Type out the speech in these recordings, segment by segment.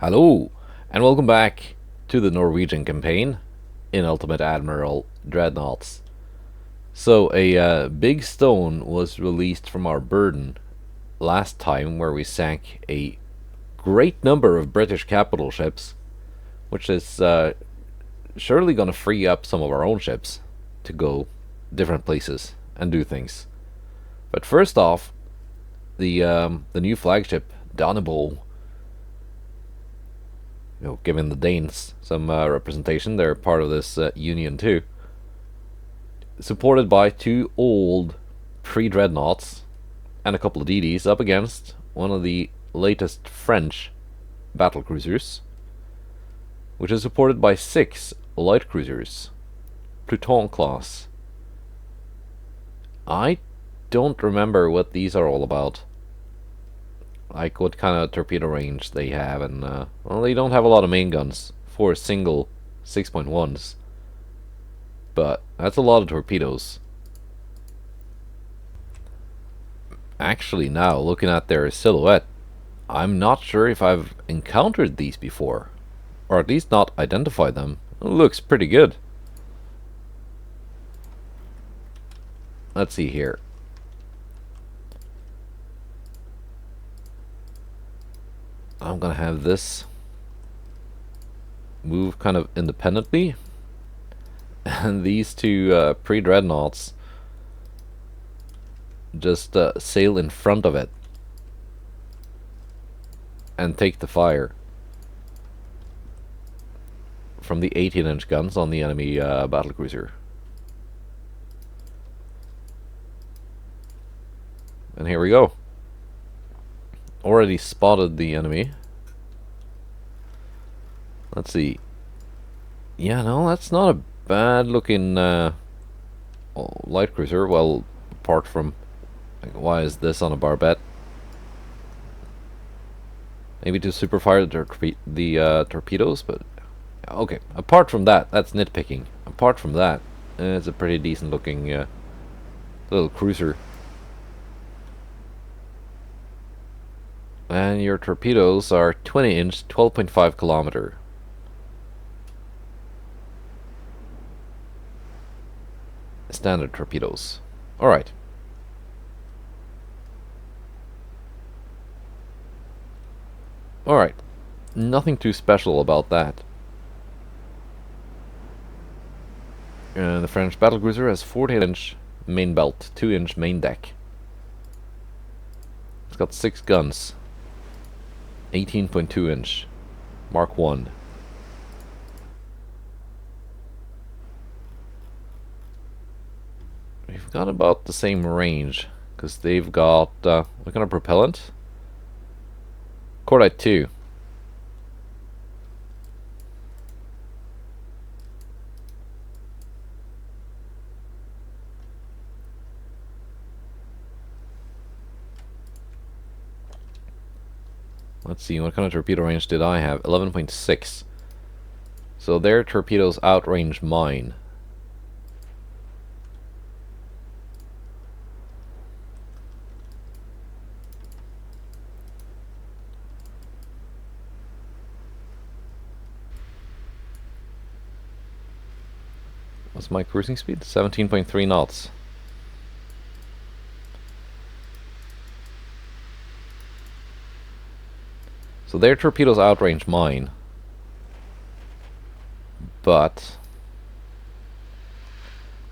Hello, and welcome back to the Norwegian campaign in Ultimate Admiral Dreadnoughts. So, a big stone was released from our burden last time, where we sank a great number of British capital ships, which is surely going to free up some of our own ships to go different places and do things. But first off, the new flagship Dannebrog, giving the Danes some representation. They're part of this union too. Supported by two old pre-dreadnoughts and a couple of DDs up against one of the latest French battle cruisers, which is supported by 6 light cruisers, Pluton class. I don't remember what these are all about. Like what kind of torpedo range they have, and well, they don't have a lot of main guns for single 6.1s, but that's a lot of torpedoes. Actually, now looking at their silhouette, I'm not sure if I've encountered these before, or at least not identified them. It looks pretty good. Let's see here. I'm gonna have this move kind of independently, and these two pre-dreadnoughts just sail in front of it and take the fire from the 18-inch guns on the enemy battlecruiser. And here we go. Already spotted the enemy. Let's see. Yeah, no, that's not a bad looking light cruiser. Well, apart from, like, why is this on a barbette? Maybe to superfire the torpedoes, but okay. Apart from that, that's nitpicking. Apart from that, it's a pretty decent looking little cruiser. And your torpedoes are 20-inch, 12.5 kilometer. Standard torpedoes. Alright. Alright. Nothing too special about that. And the French battlecruiser has 14-inch main belt, 2-inch main deck. It's got 6 guns. 18.2 inch Mark 1. We've got about the same range, because they've got what kind of propellant? Cordite 2. Let's see, what kind of torpedo range did I have? 11.6. So their torpedoes outrange mine. What's my cruising speed? 17.3 knots. So their torpedoes outrange mine, but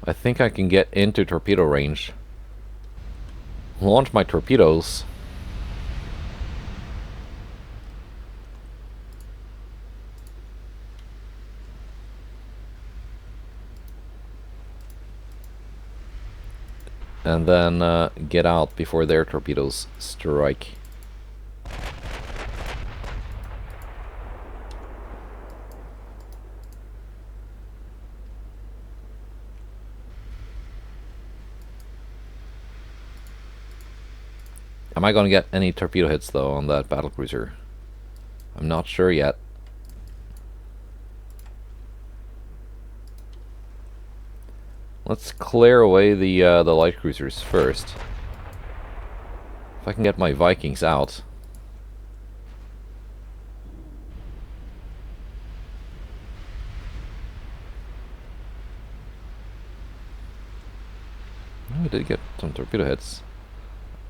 I think I can get into torpedo range, launch my torpedoes, and then get out before their torpedoes strike. Am I going to get any torpedo hits, though, on that battlecruiser? I'm not sure yet. Let's clear away the light cruisers first. If I can get my Vikings out. we did get some torpedo hits.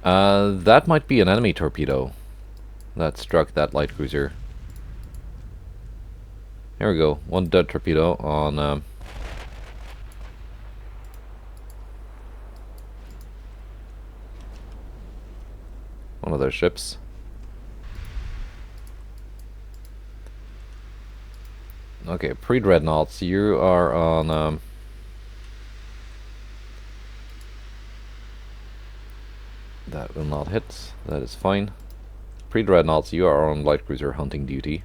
That might be an enemy torpedo that struck that light cruiser. Here we go. One dead torpedo on one of their ships. Okay, pre-dreadnoughts, you are on that will not hit. That is fine. Pre-dreadnoughts, you are on light cruiser hunting duty.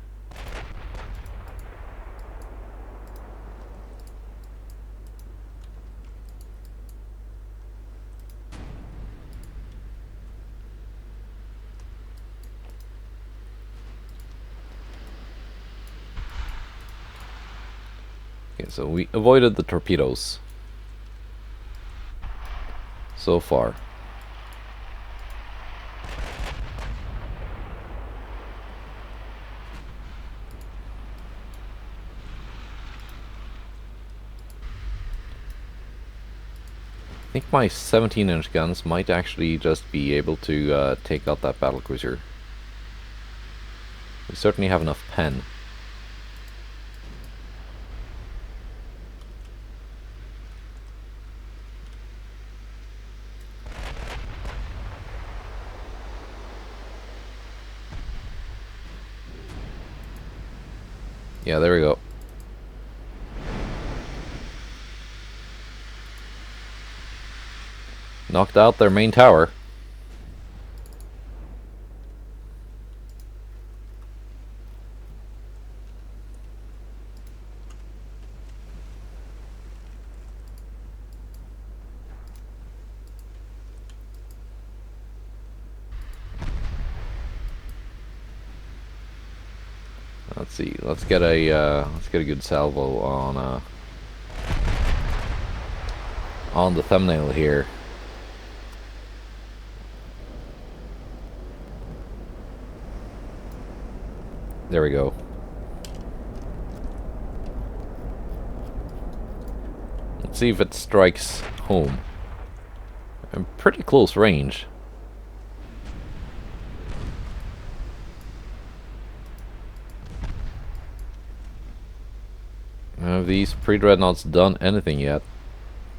Okay, so we avoided the torpedoes so far. I think my 17-inch guns might actually just be able to take out that battlecruiser. We certainly have enough pen. Yeah, there we go. Knocked out their main tower. Let's see. Let's get a good salvo on the thumbnail here. There we go. Let's see if it strikes home. In pretty close range. Have these pre-dreadnoughts done anything yet?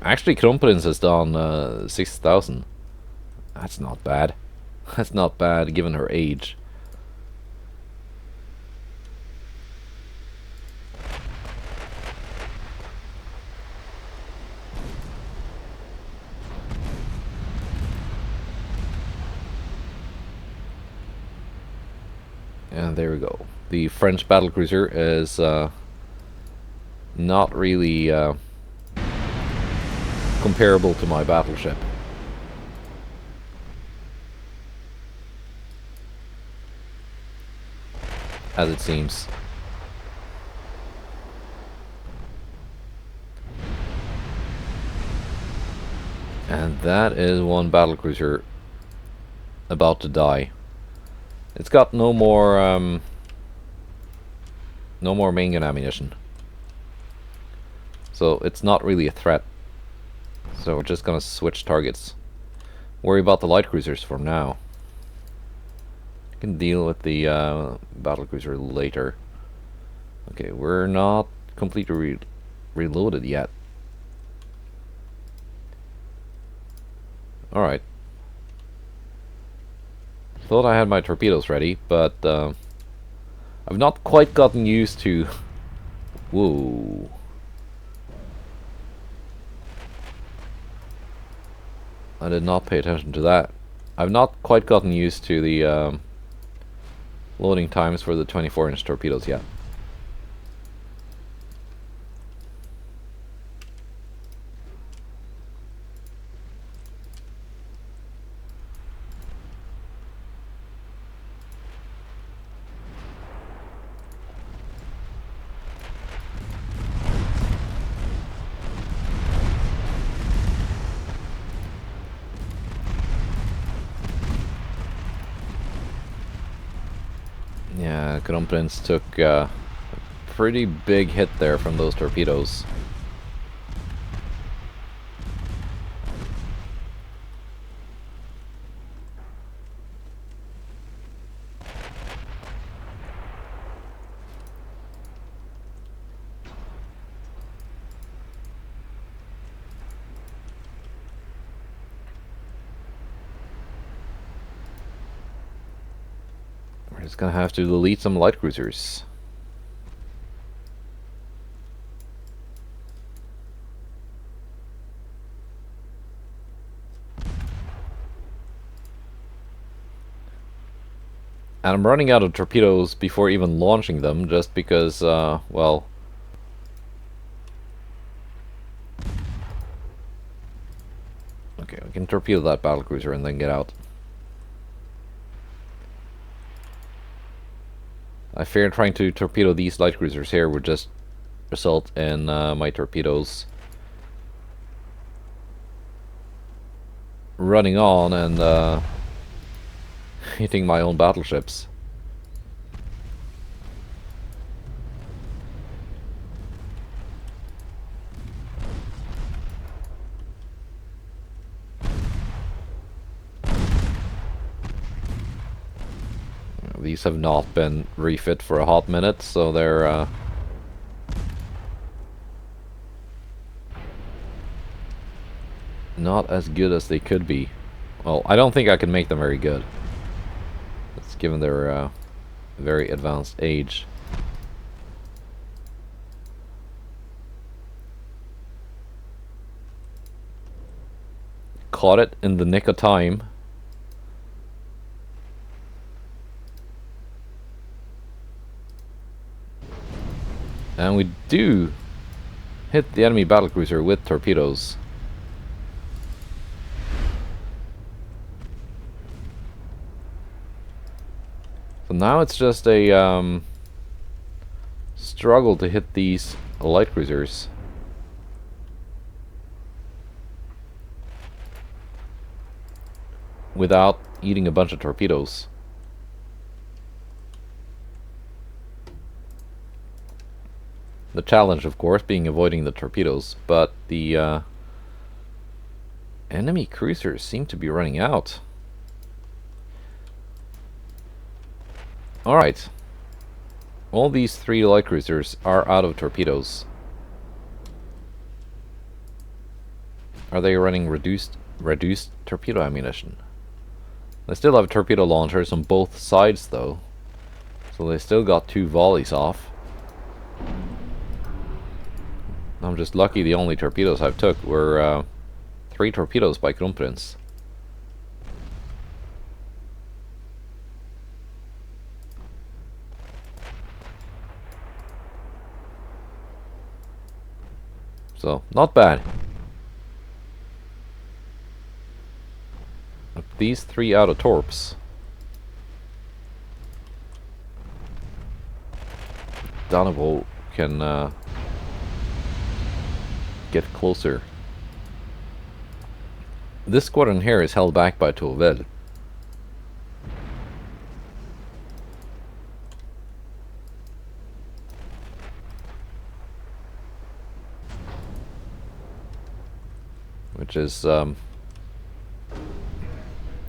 Actually, Kronprinz has done 6,000. That's not bad. That's not bad given her age. And there we go. The French battlecruiser is not really comparable to my battleship. As it seems. And that is one battlecruiser about to die. It's got no more main gun ammunition. So it's not really a threat. So we're just gonna switch targets. Worry about the light cruisers for now. I can deal with the battlecruiser later. Okay, we're not completely reloaded yet. Alright. Thought I had my torpedoes ready, but I've not quite gotten used to... Whoa. I did not pay attention to that. I've not quite gotten used to the loading times for the 24-inch torpedoes yet. Yeah, Kronprinz took a pretty big hit there from those torpedoes. We're just gonna have to delete some light cruisers. And I'm running out of torpedoes before even launching them, just because, well... Okay, we can torpedo that battlecruiser and then get out. I fear trying to torpedo these light cruisers here would just result in my torpedoes running on and hitting my own battleships. These have not been refit for a hot minute, so they're not as good as they could be. Well, I don't think I can make them very good. It's given their very advanced age. Caught it in the nick of time. And we do hit the enemy battlecruiser with torpedoes. So now it's just a struggle to hit these light cruisers. Without eating a bunch of torpedoes. The challenge, of course, being avoiding the torpedoes, but the enemy cruisers seem to be running out. Alright. All these 3 light cruisers are out of torpedoes. Are they running reduced torpedo ammunition? They still have torpedo launchers on both sides, though. So they still got 2 volleys off. I'm just lucky the only torpedoes I've took were 3 torpedoes by Kronprinz. So, not bad. These 3 out of torps. Dannebrog can get closer. This squadron here is held back by Torvel. Which is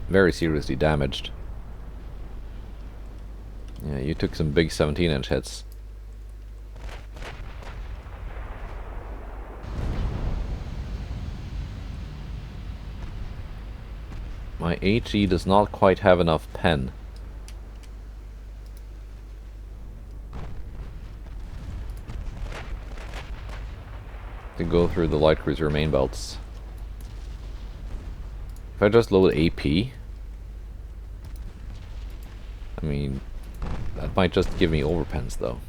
very seriously damaged. Yeah, you took some big 17-inch hits. My HE does not quite have enough pen. To go through the light cruiser main belts. If I just load AP, I mean, that might just give me overpens though.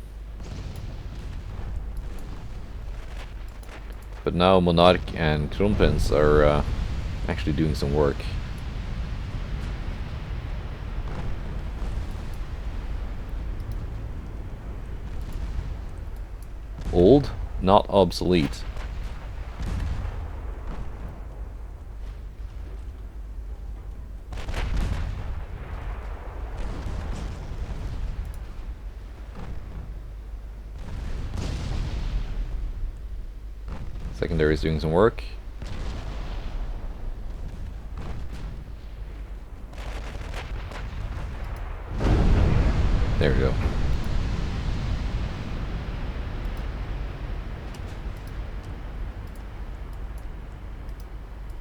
But now Monarch and Kronprinz are actually doing some work. Old, not obsolete. Secondary is doing some work. There we go.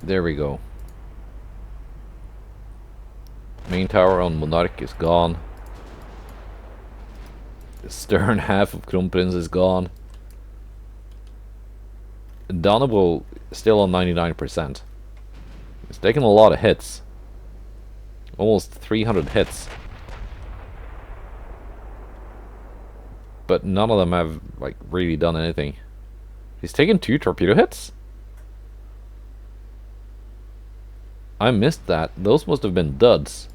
There we go. Main tower on Monarch is gone. Stern half of Kronprins is gone. Dannebrog still on 99%. It's taken a lot of hits. Almost 300 hits. But none of them have, like, really done anything. He's taken 2 torpedo hits? I missed that. Those must have been duds.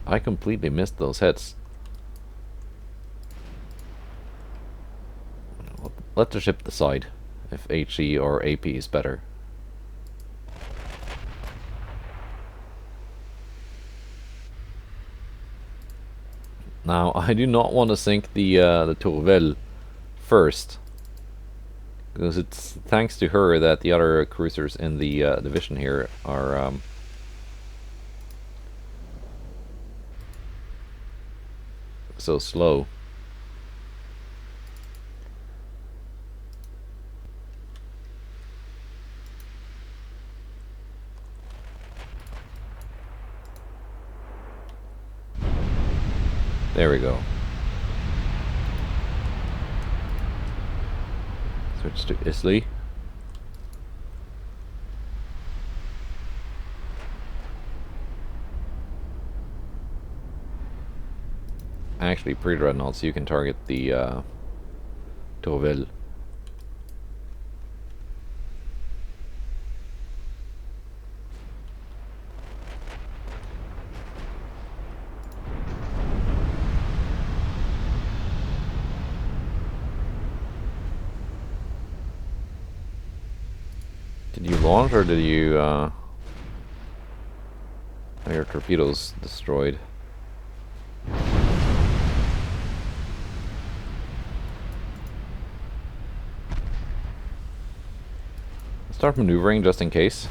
I completely missed those hits. Let the ship decide if HE or AP is better. Now, I do not want to sink the Tourvel first, because it's thanks to her that the other cruisers in the division here are so slow. There we go. Switch to Islay. Actually, pre-dreadnoughts, you can target the Tourvel. Did you launch or did you are your torpedoes destroyed? Start maneuvering just in case.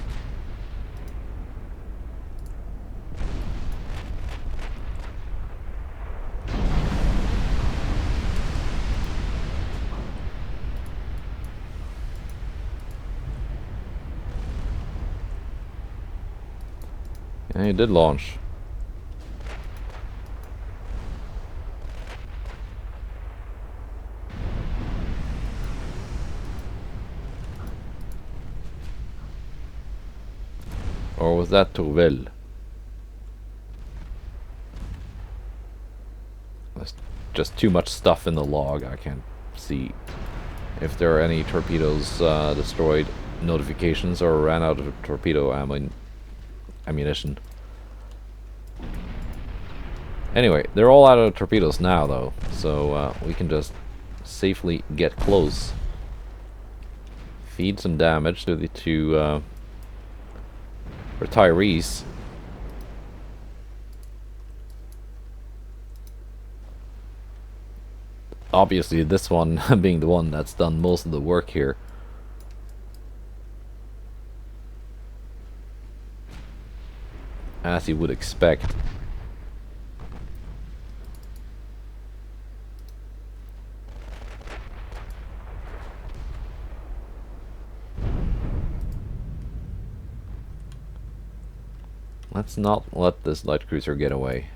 Yeah, he did launch. Or was that Tourvel? There's just too much stuff in the log. I can't see if there are any torpedoes destroyed, notifications, or ran out of torpedo ammunition. Anyway, they're all out of torpedoes now, though, so we can just safely get close. Feed some damage to the two retirees. Obviously, this one being the one that's done most of the work here. As you would expect. Let's not let this light cruiser get away.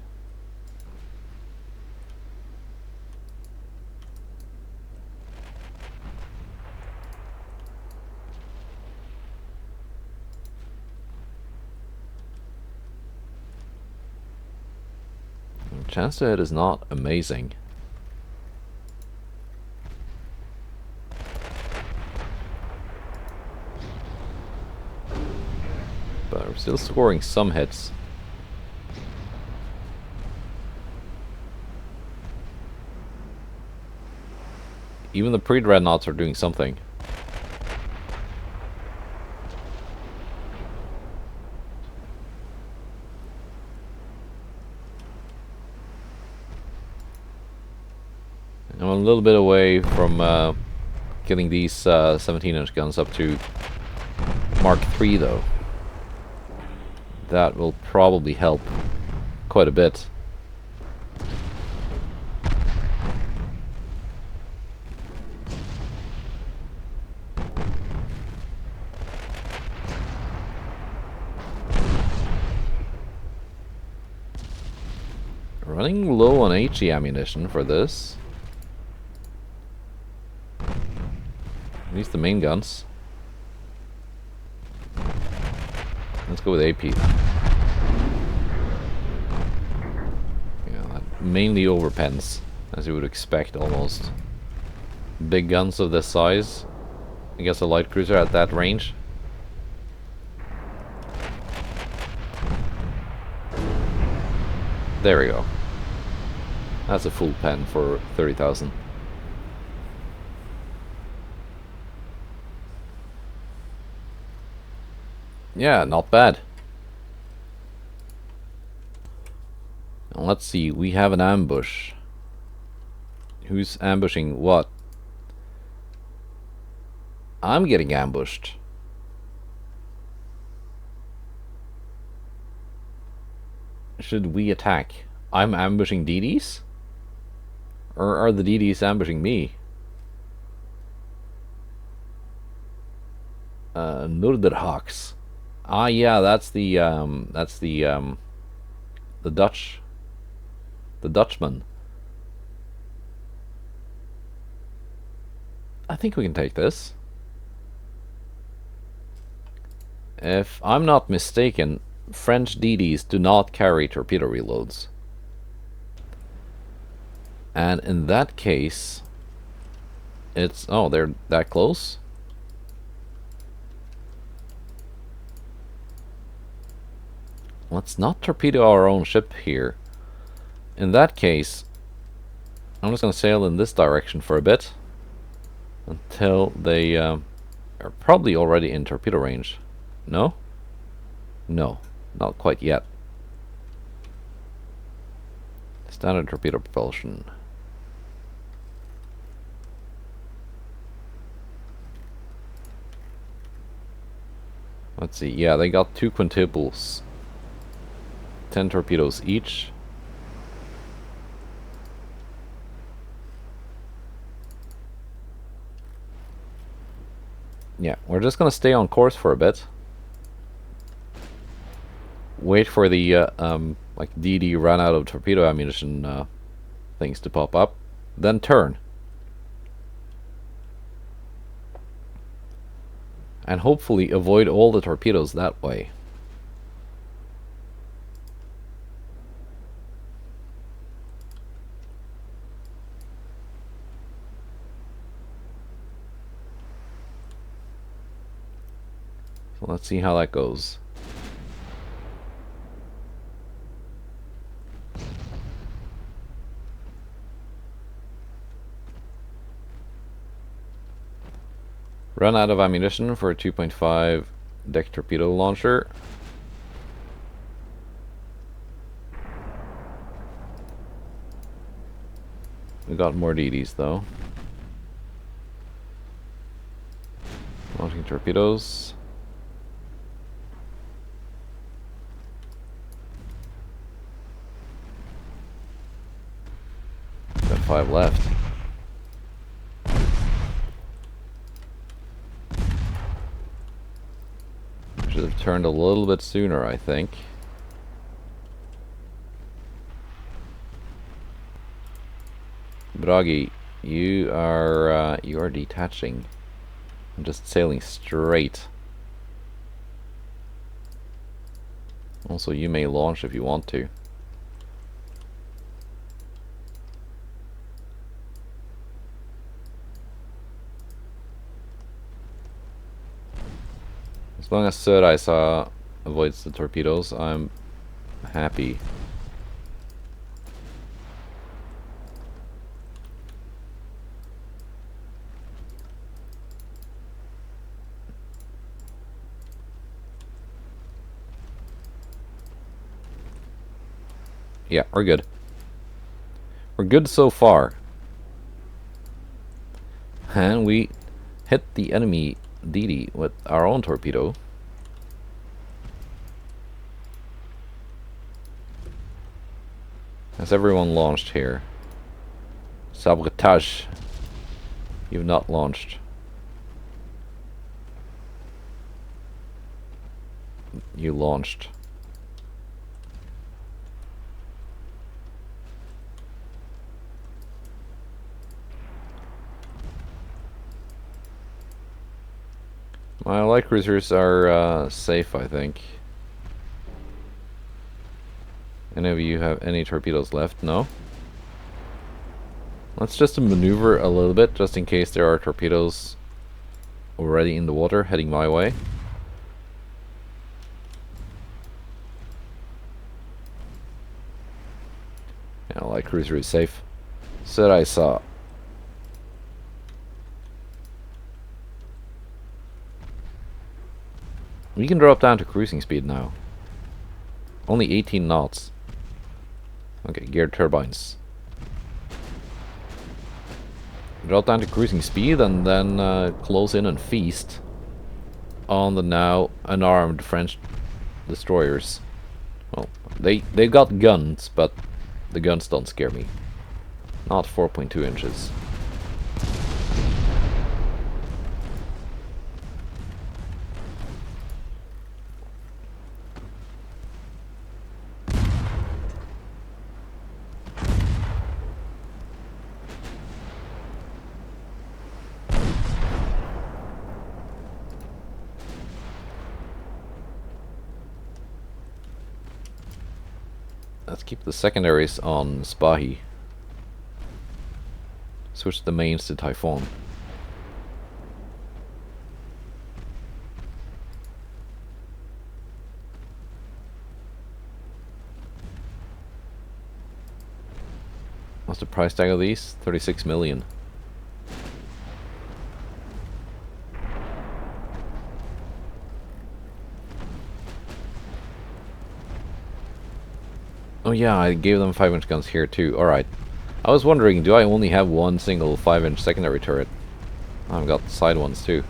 Chance to hit is not amazing. But we're still scoring some hits. Even the pre-dreadnoughts are doing something. I'm a little bit away from getting these 17-inch guns up to Mark III, though. That will probably help quite a bit. Running low on HE ammunition for this. At least the main guns. Let's go with AP. Yeah, that mainly overpens, as you would expect almost. Big guns of this size against a light cruiser at that range. There we go. That's a full pen for 30,000. Yeah, not bad. And let's see, we have an ambush. Who's ambushing what? I'm getting ambushed. Should we attack? I'm ambushing DDs? Or are the DDs ambushing me? Norderhawks. Ah, yeah, that's the Dutch, the Dutchman. I think we can take this. If I'm not mistaken, French DDs do not carry torpedo reloads. And in that case, it's... oh, they're that close? Let's not torpedo our own ship here. In that case, I'm just going to sail in this direction for a bit. Until they are probably already in torpedo range. No? No, not quite yet. Standard torpedo propulsion. Let's see, yeah, they got 2 quintuples. 10 torpedoes each. Yeah, we're just gonna stay on course for a bit. Wait for the like DD run out of torpedo ammunition things to pop up, then turn. And hopefully avoid all the torpedoes that way. So let's see how that goes. Run out of ammunition for a 2.5 deck torpedo launcher. We got more DDs though. Launching torpedoes. Got 5 left. Should have turned a little bit sooner, I think. Bragi, you are detaching. I'm just sailing straight. Also, you may launch if you want to. As long as Third Eye avoids the torpedoes, I'm happy. Yeah, we're good. We're good so far. And we hit the enemy DD with our own torpedo. Has everyone launched here? Sabotage. You've not launched. You launched. light cruisers are safe, I think. Any of you have any torpedoes left? No? Let's just maneuver a little bit, just in case there are torpedoes already in the water heading my way. Yeah, light cruiser is safe. Said I saw. We can drop down to cruising speed now. Only 18 knots. Okay, geared turbines. Drop down to cruising speed and then close in and feast on the now unarmed French destroyers. Well, they've got guns, but the guns don't scare me. Not 4.2 inches. Let's keep the secondaries on Spahi. Switch the mains to Typhoon. What's the price tag of these? 36 million. Oh yeah, I gave them 5-inch guns here too. Alright. I was wondering, do I only have one single 5-inch secondary turret? I've got side ones too.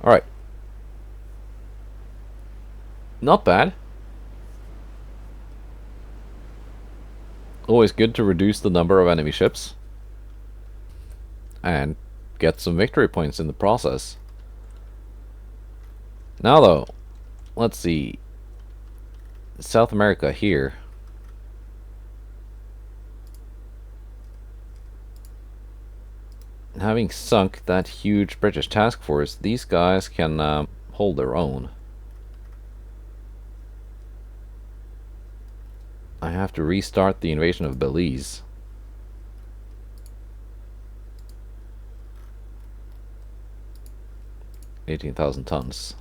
Alright. Not bad. Always good to reduce the number of enemy ships. And get some victory points in the process. Now though, let's see. South America here. Having sunk that huge British task force, these guys can hold their own. I have to restart the invasion of Belize. $18,000 tons.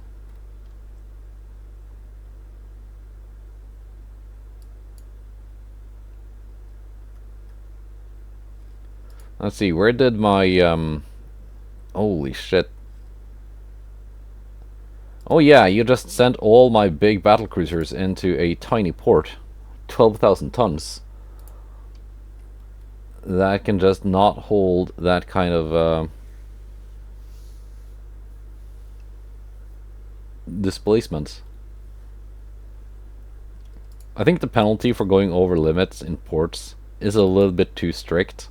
Let's see, where did my, holy shit. Oh yeah, you just sent all my big battle cruisers into a tiny port. 12,000 tons. That can just not hold that kind of, displacement. I think the penalty for going over limits in ports is a little bit too strict.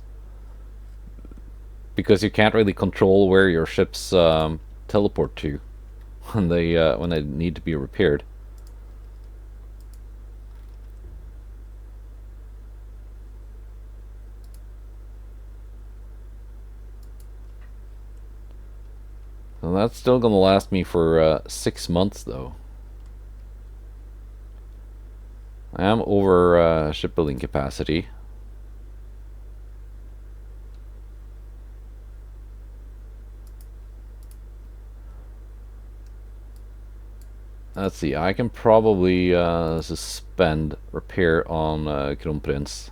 Because you can't really control where your ships teleport to when they need to be repaired. And that's still gonna last me for 6 months though. I am over shipbuilding capacity. Let's see, I can probably suspend repair on Kronprins.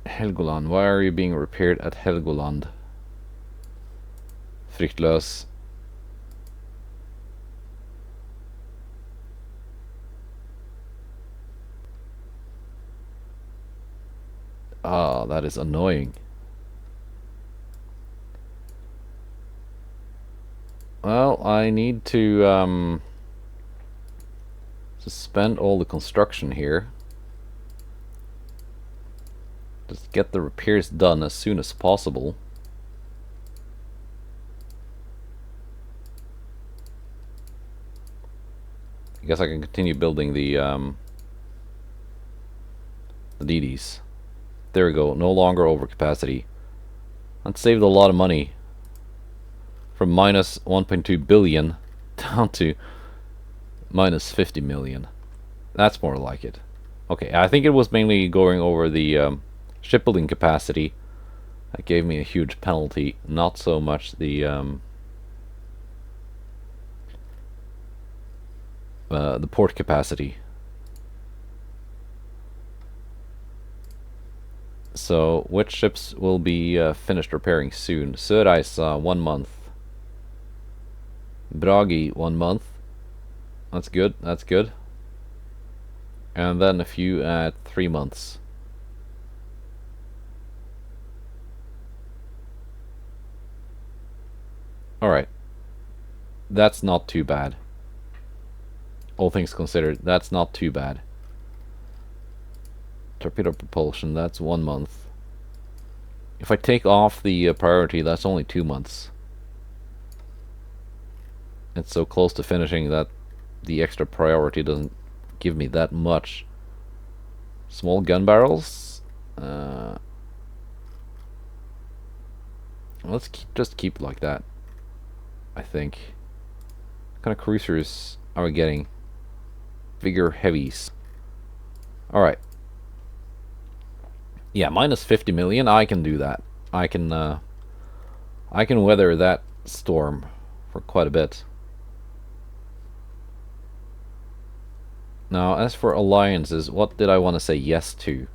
Helgoland, why are you being repaired at Helgoland? Fryktlös. Ah, that is annoying. Well, I need to suspend all the construction here. Just get the repairs done as soon as possible. I guess I can continue building the the DDs. There we go. No longer over capacity. That saved a lot of money. From minus 1.2 billion down to minus 50 million. That's more like it. Okay, I think it was mainly going over the shipbuilding capacity. That gave me a huge penalty. Not so much the port capacity. So, which ships will be finished repairing soon? Søreis, 1 month. Bragi, 1 month. That's good, that's good. And then a few at 3 months. Alright. That's not too bad. All things considered, that's not too bad. Torpedo propulsion, that's 1 month. If I take off the priority, that's only 2 months. It's so close to finishing that the extra priority doesn't give me that much. Small gun barrels. Let's just keep like that, I think. What kind of cruisers are we getting? Bigger heavies. Alright. Yeah, minus 50 million, I can do that. I can weather that storm for quite a bit. Now, as for alliances, what did I want to say yes to?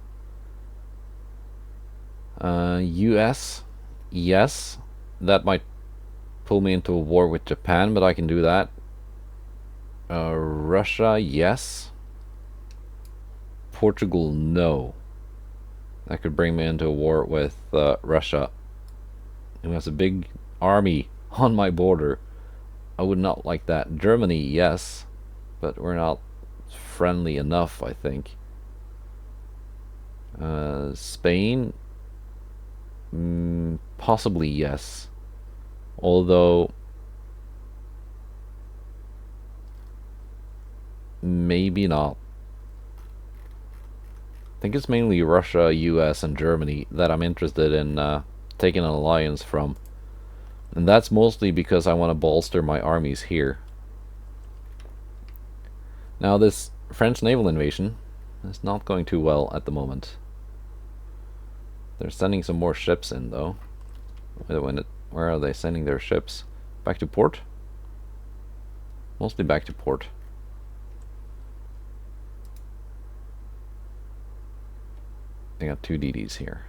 US? Yes. That might pull me into a war with Japan, but I can do that. Russia? Yes. Portugal? No. That could bring me into a war with Russia, who has a big army on my border. I would not like that. Germany, yes, but we're not friendly enough, I think. Spain, possibly yes, although maybe not. I think it's mainly Russia, US, and Germany that I'm interested in taking an alliance from. And that's mostly because I want to bolster my armies here. Now this French naval invasion is not going too well at the moment. They're sending some more ships in though. Where are they sending their ships? Back to port? Mostly back to port. I got 2 DDs here.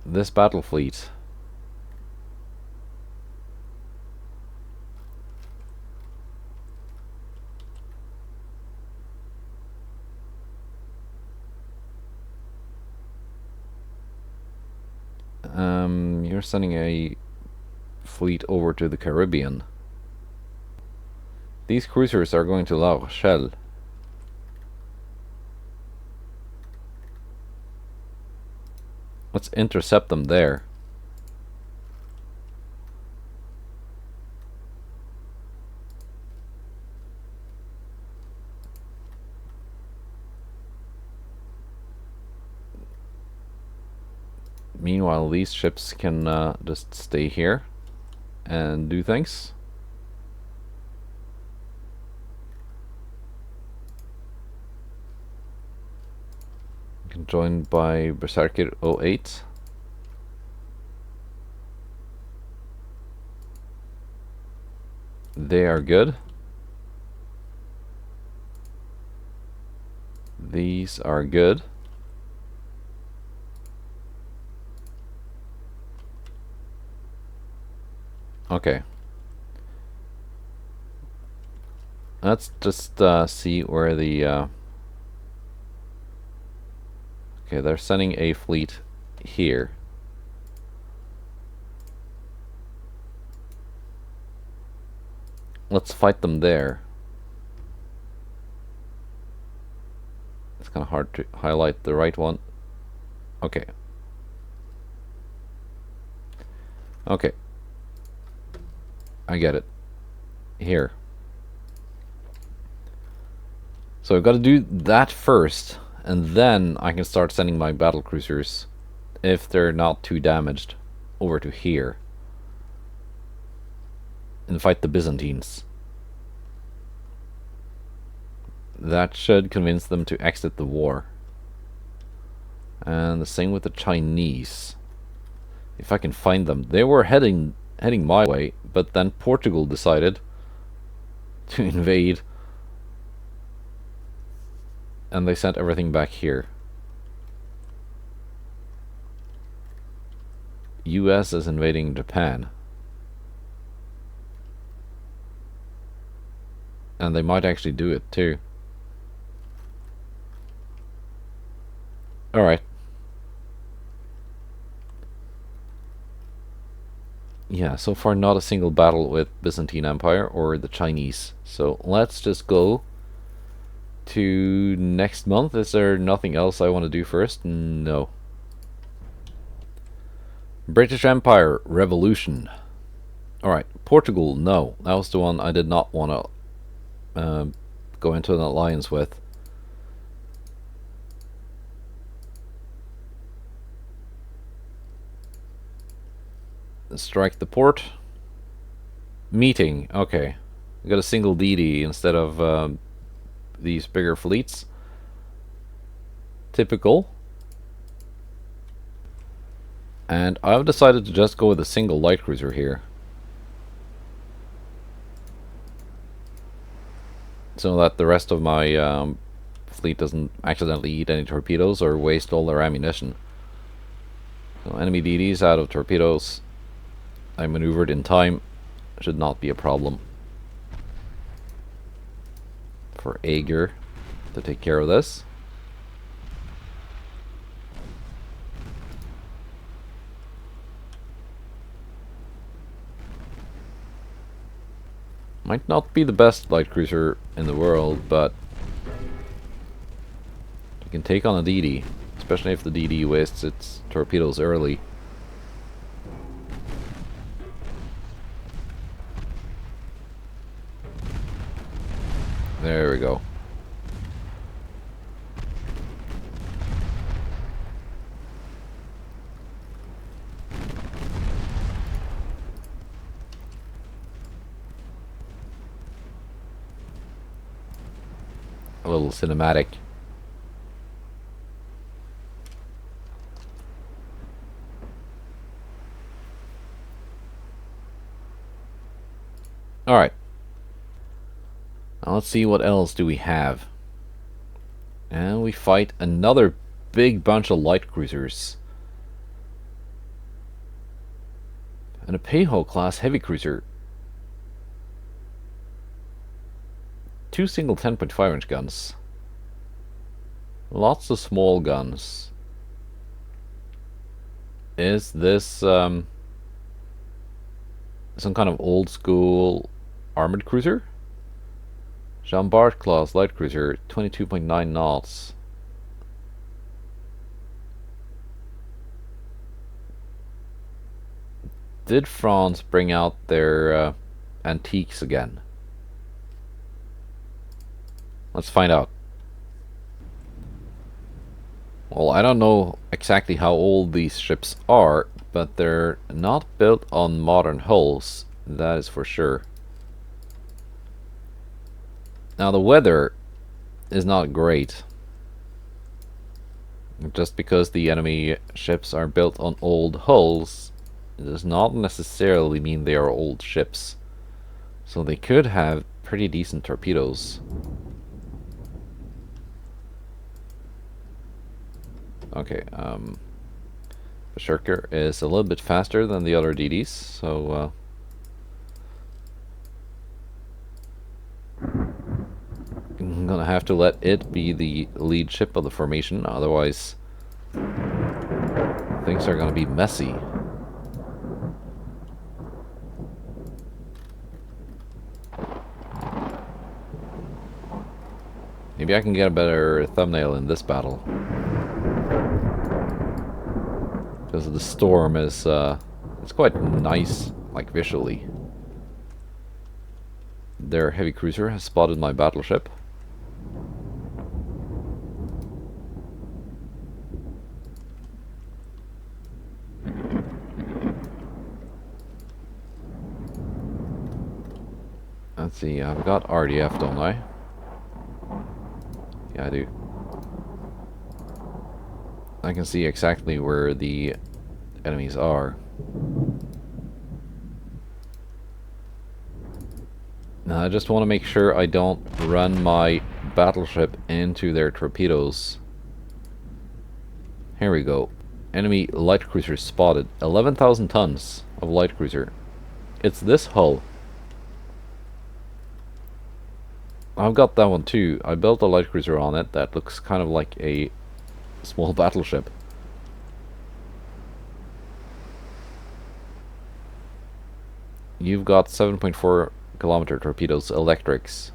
This battle fleet. You're sending a fleet over to the Caribbean. These cruisers are going to La Rochelle. Let's intercept them there. Meanwhile, these ships can just stay here and do things. Joined by Berserker 08. They are good. These are good. Okay. Let's just see where the okay, they're sending a fleet here. Let's fight them there. It's kind of hard to highlight the right one. Okay. Okay. I get it. Here. So I've got to do that first, and then I can start sending my battle cruisers, if they're not too damaged, over to here and fight the Byzantines. That should convince them to exit the war. And the same with the Chinese. If I can find them. They were heading my way, but then Portugal decided to invade. And they sent everything back here. US is invading Japan. And they might actually do it too. Alright. Yeah, so far not a single battle with Byzantine Empire or the Chinese. So let's just go to next month. Is there nothing else I want to do first? No. British Empire Revolution. Alright, Portugal, no. That was the one I did not want to go into an alliance with. Strike the port. Meeting, okay. We got a single DD instead of these bigger fleets. Typical. And I've decided to just go with a single light cruiser here, so that the rest of my fleet doesn't accidentally eat any torpedoes or waste all their ammunition. So enemy DDs out of torpedoes. I maneuvered in time. Should not be a problem for Ager to take care of this. Might not be the best light cruiser in the world, but you can take on a DD, especially if the DD wastes its torpedoes early. There we go. A little cinematic. Alright. Now let's see what else do we have. And we fight another big bunch of light cruisers. And a Peiho class heavy cruiser. 2 single 10.5 inch guns. Lots of small guns. Is this some kind of old school armored cruiser? Jean Bart class light cruiser, 22.9 knots. Did France bring out their antiques again? Let's find out. Well, I don't know exactly how old these ships are, but they're not built on modern hulls, that is for sure. Now the weather is not great. Just because the enemy ships are built on old hulls, it does not necessarily mean they are old ships. So they could have pretty decent torpedoes. Okay, Berserker is a little bit faster than the other DDs, so I'm gonna have to let it be the lead ship of the formation, otherwise things are gonna be messy. Maybe I can get a better thumbnail in this battle. Because the storm is, it's quite nice, like visually. Their heavy cruiser has spotted my battleship. Let's see, I've got RDF, don't I? Yeah, I do. I can see exactly where the enemies are. Now I just want to make sure I don't run my battleship into their torpedoes. Here we go. Enemy light cruiser spotted. 11,000 tons of light cruiser. It's this hull. I've got that one too. I built a light cruiser on it that looks kind of like a small battleship. You've got 7.4 kilometer torpedoes, electrics.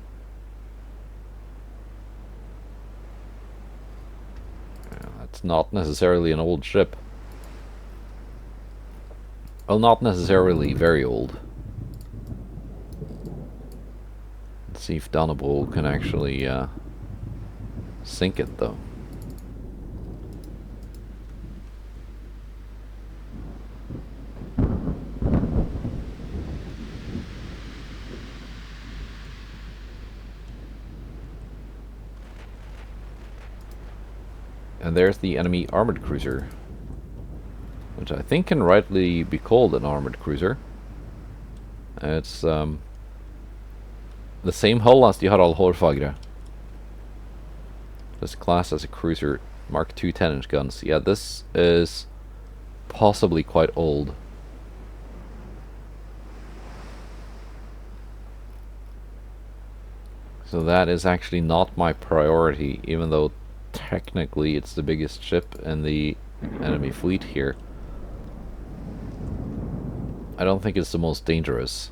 Yeah, that's not necessarily an old ship. Well, not necessarily very old. Let's see if Dannebrog can actually sink it though. And there's the enemy armored cruiser, which I think can rightly be called an armored cruiser. It's the same hull as the Harald Hårfagre. This class as a cruiser, Mark II 10-inch guns. Yeah, this is possibly quite old. So that is actually not my priority, even though technically it's the biggest ship in the enemy fleet here. I don't think it's the most dangerous.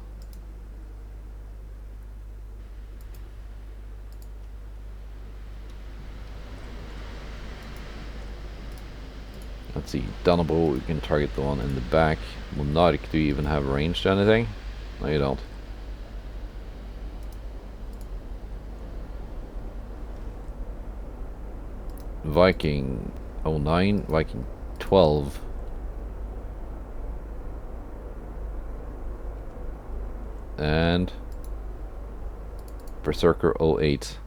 Let's see, Dannebrog, we can target the one in the back. Monarch, do you even have range to anything? No, you don't. Viking 09, Viking 12. And Berserker 08.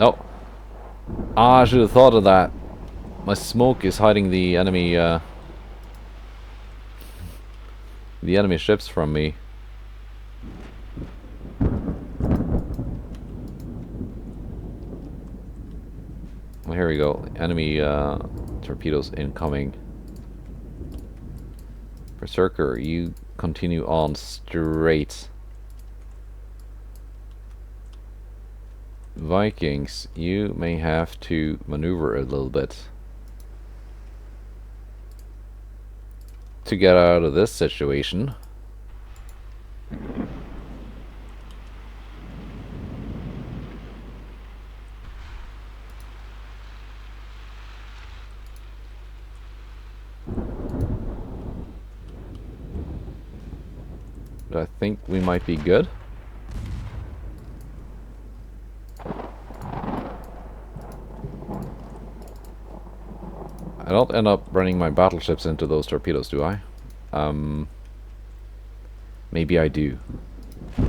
Oh. Ah, I should have thought of that. My smoke is hiding the enemy ships from me. Well, here we go. Enemy torpedoes incoming. Berserker, you continue on straight. Vikings, you may have to maneuver a little bit to get out of this situation. But I think we might be good. I don't end up running my battleships into those torpedoes, do I? Maybe I do. You're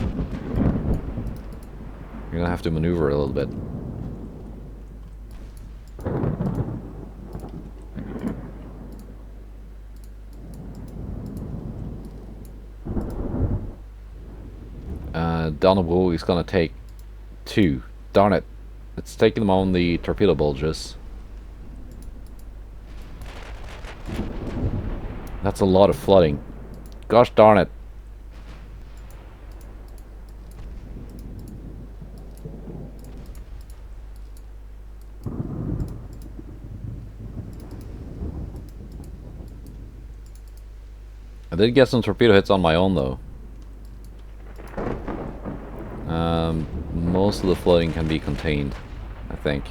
gonna have to maneuver a little bit. Dannebrog is gonna take 2. Darn it. It's taking them on the torpedo bulges. That's a lot of flooding. Gosh darn it. I did get some torpedo hits on my own though. Most of the flooding can be contained, I think.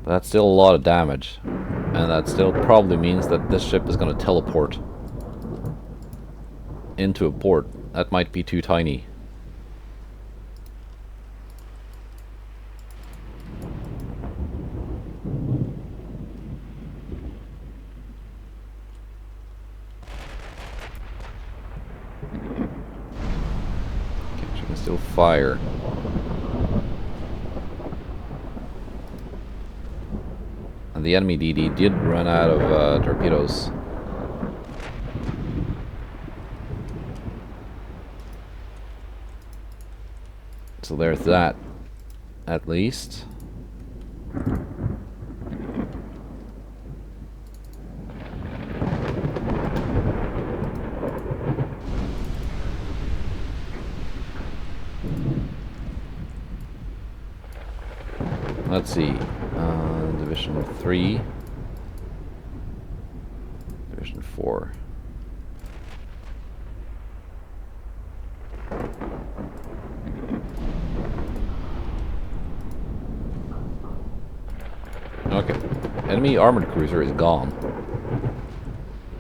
But that's still a lot of damage. And that still probably means that this ship is going to teleport into a port. That might be too tiny. still fire. And the enemy DD did run out of torpedoes. So there's that, at least. Let's see. Division 3. Division 4. Okay. Enemy armored cruiser is gone.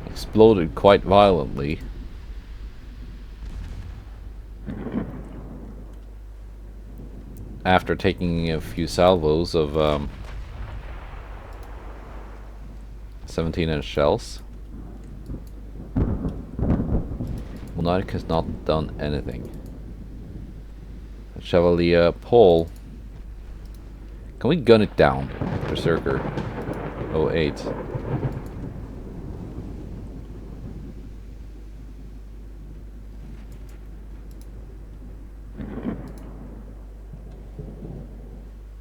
Exploded quite violently. After taking a few salvos of 17-inch shells. Monarch has not done anything. Chevalier Paul. Can we gun it down? Berserker 08.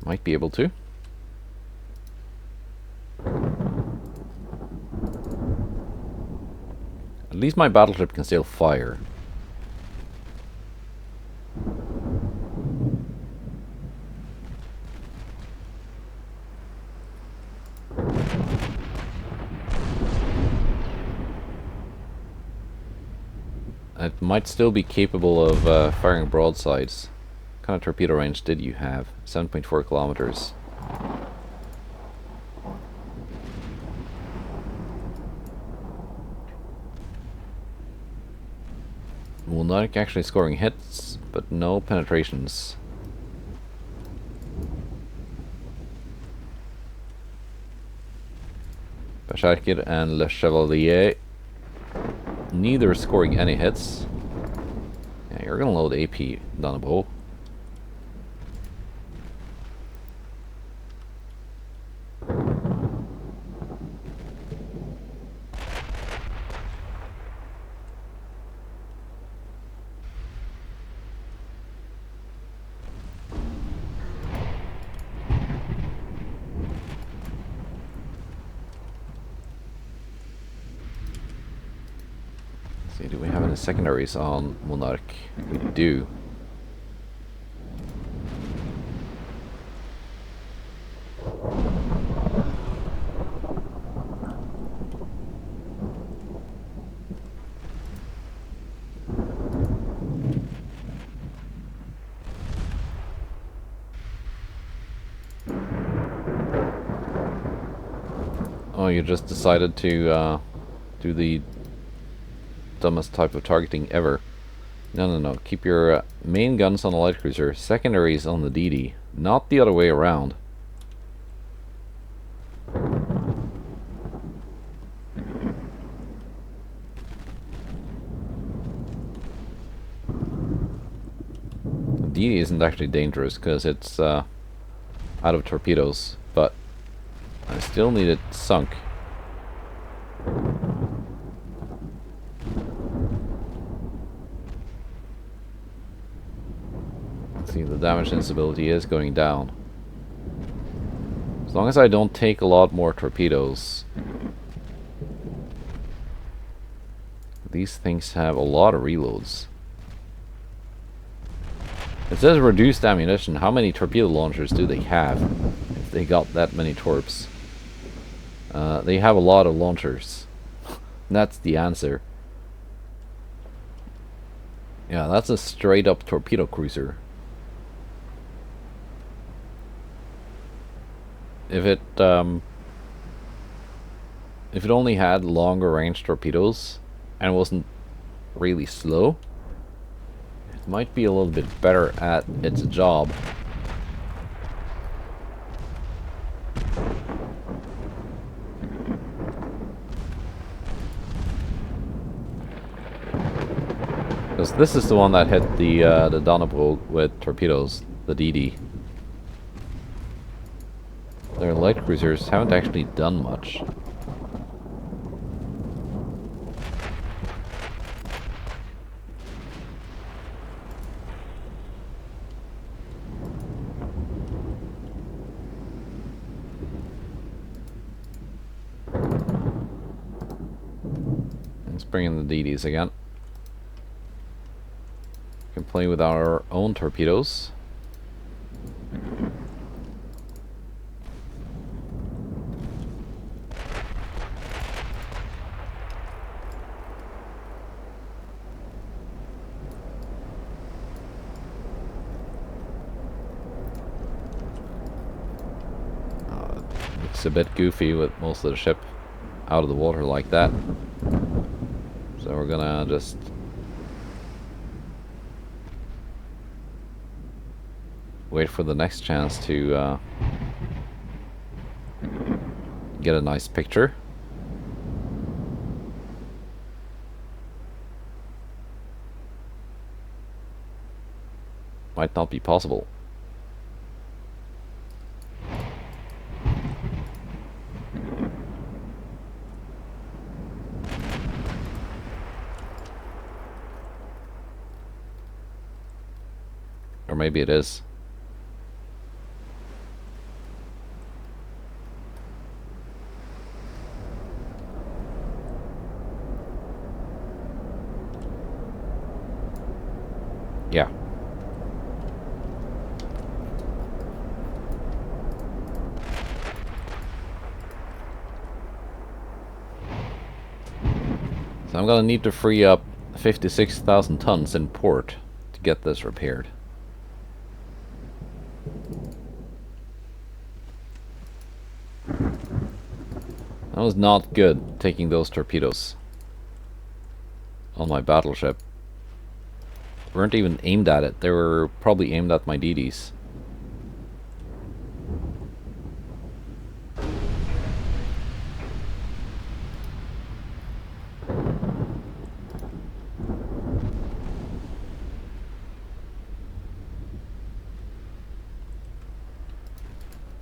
Might be able to. At least my battleship can still fire. It might still be capable of firing broadsides. What kind of torpedo range did you have? 7.4 kilometers. Monarch actually scoring hits, but no penetrations. Berserker and Le Chevalier, neither scoring any hits. Yeah, you're gonna load AP, Dannebrog. See, do we have any secondaries on Monarch? We do. Oh, you just decided to do the dumbest type of targeting ever. No. Keep your main guns on the light cruiser, secondaries on the DD, not the other way around. DD isn't actually dangerous because it's out of torpedoes, but I still need it sunk. See, the damage instability is going down. As long as I don't take a lot more torpedoes. These things have a lot of reloads. It says reduced ammunition. How many torpedo launchers do they have? If they got that many torps. They have a lot of launchers. That's the answer. Yeah, that's a straight up torpedo cruiser. If it only had longer range torpedoes and wasn't really slow, it might be a little bit better at its job. Because because this is the one that hit the Dannebrog with torpedoes, the DD. Their light cruisers haven't actually done much. Let's bring in the DDs again. We can play with our own torpedoes. It's a bit goofy with most of the ship out of the water like that. So we're gonna just wait for the next chance to get a nice picture. Might not be possible. Or maybe it is. Yeah. So I'm gonna need to free up 56,000 tons in port to get this repaired. That was not good, taking those torpedoes on my battleship. They weren't even aimed at it, they were probably aimed at my DDs.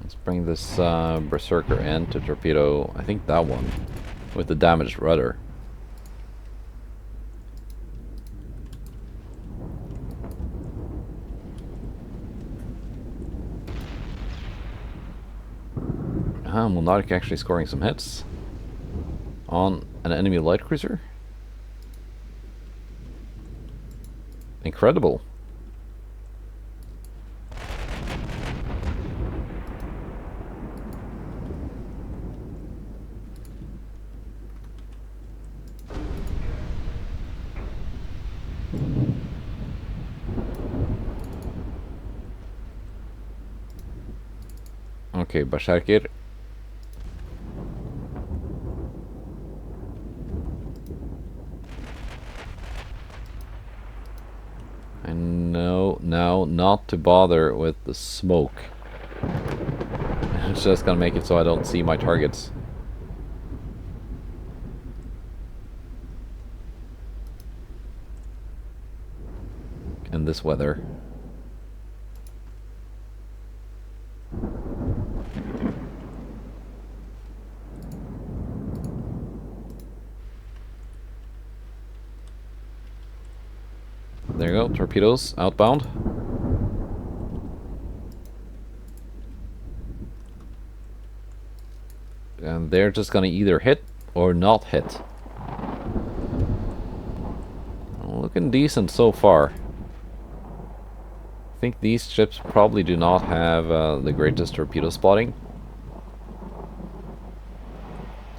Let's bring this berserker in to torpedo, I think that one, with the damaged rudder. Melodic actually scoring some hits on an enemy light cruiser. Incredible. Okay, Berserker. And no, not to bother with the smoke. It's just gonna make it so I don't see my targets. In this weather. There you go, torpedoes outbound. And they're just gonna either hit or not hit. Looking decent so far. I think these ships probably do not have the greatest torpedo spotting.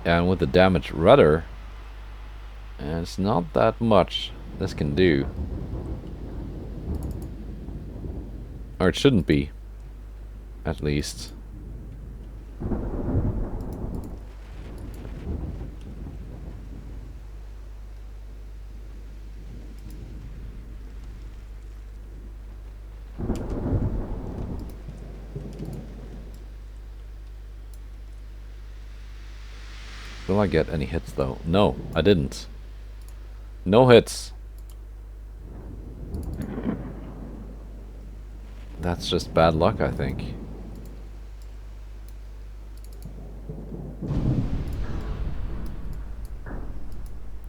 And with the damaged rudder, it's not that much this can do. Or it shouldn't be, at least. Will I get any hits though? No, I didn't. No hits. That's just bad luck, I think.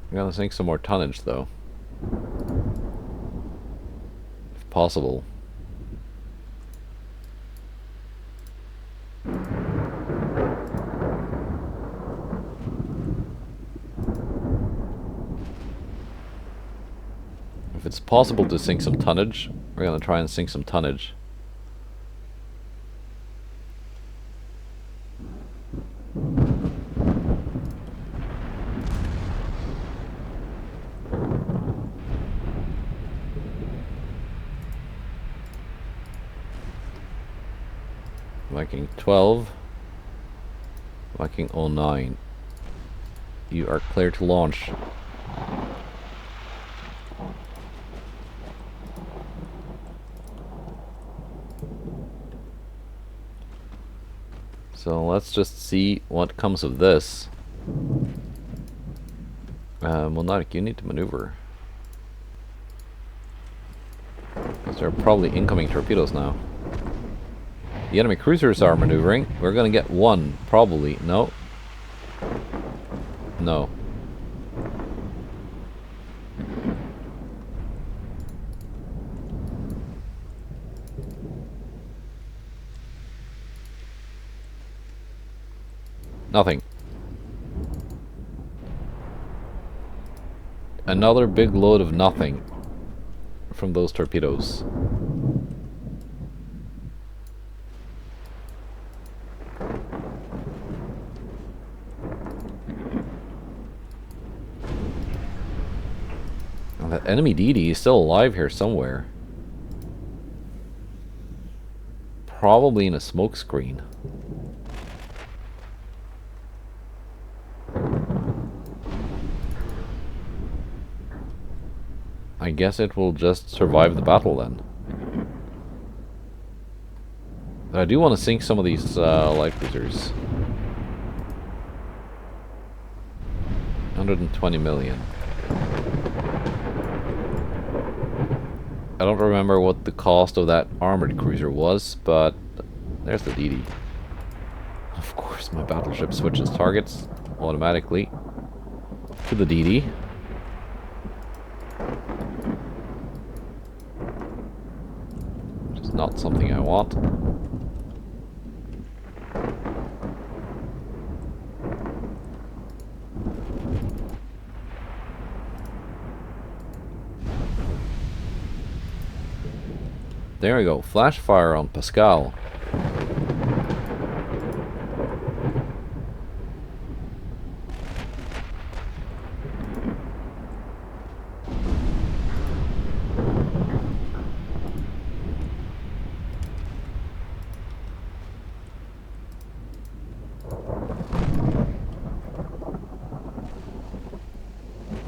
I'm gonna sink some more tonnage, though. If possible. If it's possible to sink some tonnage, we're gonna try and sink some tonnage. Viking 12. Viking 09. You are clear to launch. So let's just see what comes of this. Monarch, you need to maneuver. Because there are probably incoming torpedoes now. The enemy cruisers are maneuvering. We're gonna get one, probably. No. No. Nothing. Another big load of nothing from those torpedoes. And that enemy DD is still alive here somewhere. Probably in a smoke screen. I guess it will just survive the battle then. But I do want to sink some of these light cruisers. 120 million. I don't remember what the cost of that armored cruiser was, but there's the DD. Of course, my battleship switches targets automatically to the DD. Which is not something I want. There we go. Flash fire on Pascal.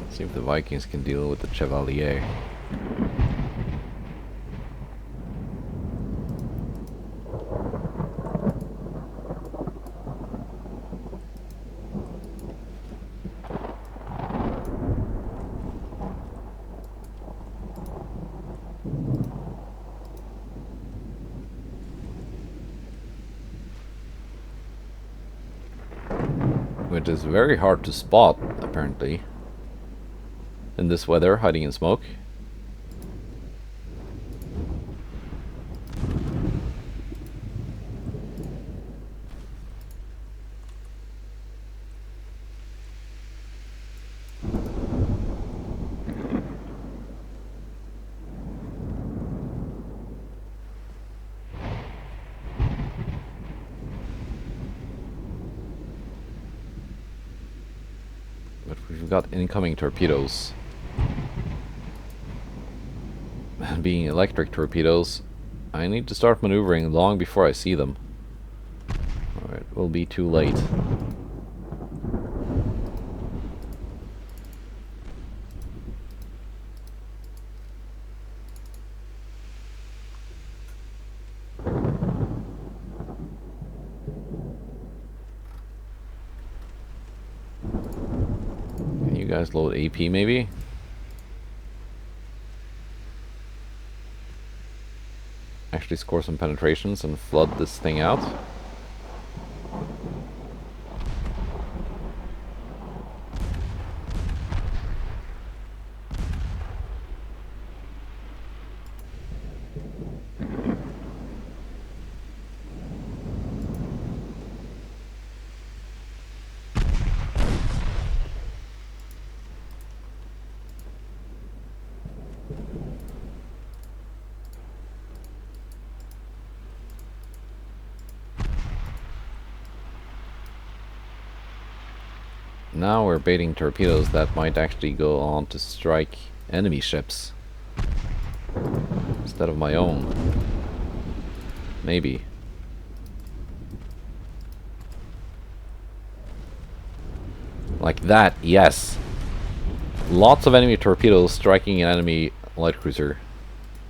Let's see if the Vikings can deal with the Chevalier. Which is very hard to spot, apparently, in this weather, hiding in smoke. But we've got incoming torpedoes. And being electric torpedoes, I need to start maneuvering long before I see them. Or it will be too late. You guys load AP maybe? actually score some penetrations and flood this thing out. Now we're baiting torpedoes that might actually go on to strike enemy ships instead of my own. Maybe. Like that, yes. Lots of enemy torpedoes striking an enemy light cruiser.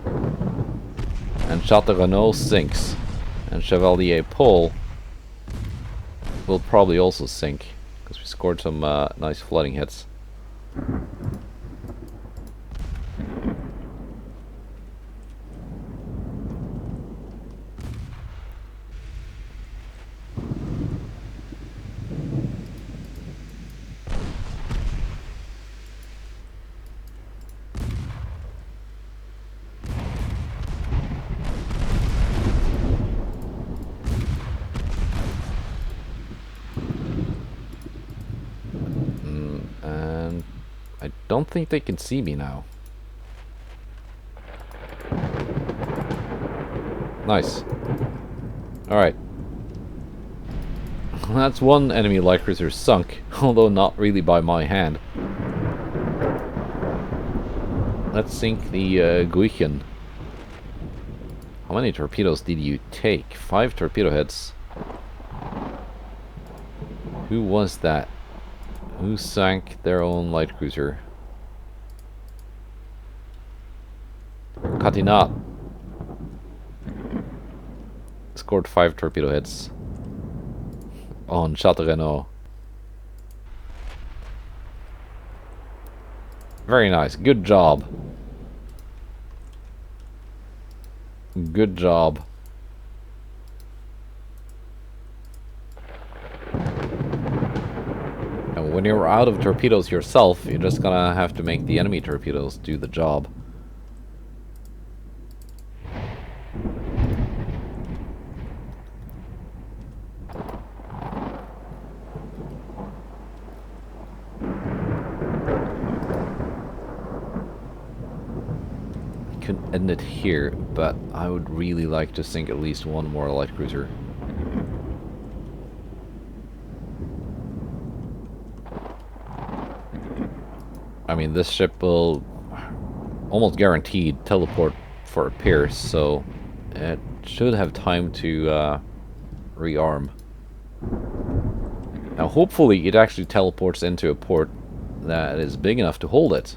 And Château sinks. And Chevalier Paul will probably also sink, because we scored some nice flooding hits. And I don't think they can see me now. Nice. Alright. That's one enemy light cruiser sunk, although not really by my hand. Let's sink the Guichen. How many torpedoes did you take? 5 torpedo hits. Who was that? Who sank their own light cruiser? Catinat. Scored 5 torpedo hits on Château. Very nice. Good job. Good job. And when you're out of torpedoes yourself, you're just gonna have to make the enemy torpedoes do the job. Could end it here, but I would really like to sink at least one more light cruiser. I mean, this ship will almost guaranteed teleport for a pierce, so it should have time to rearm. Now, hopefully it actually teleports into a port that is big enough to hold it.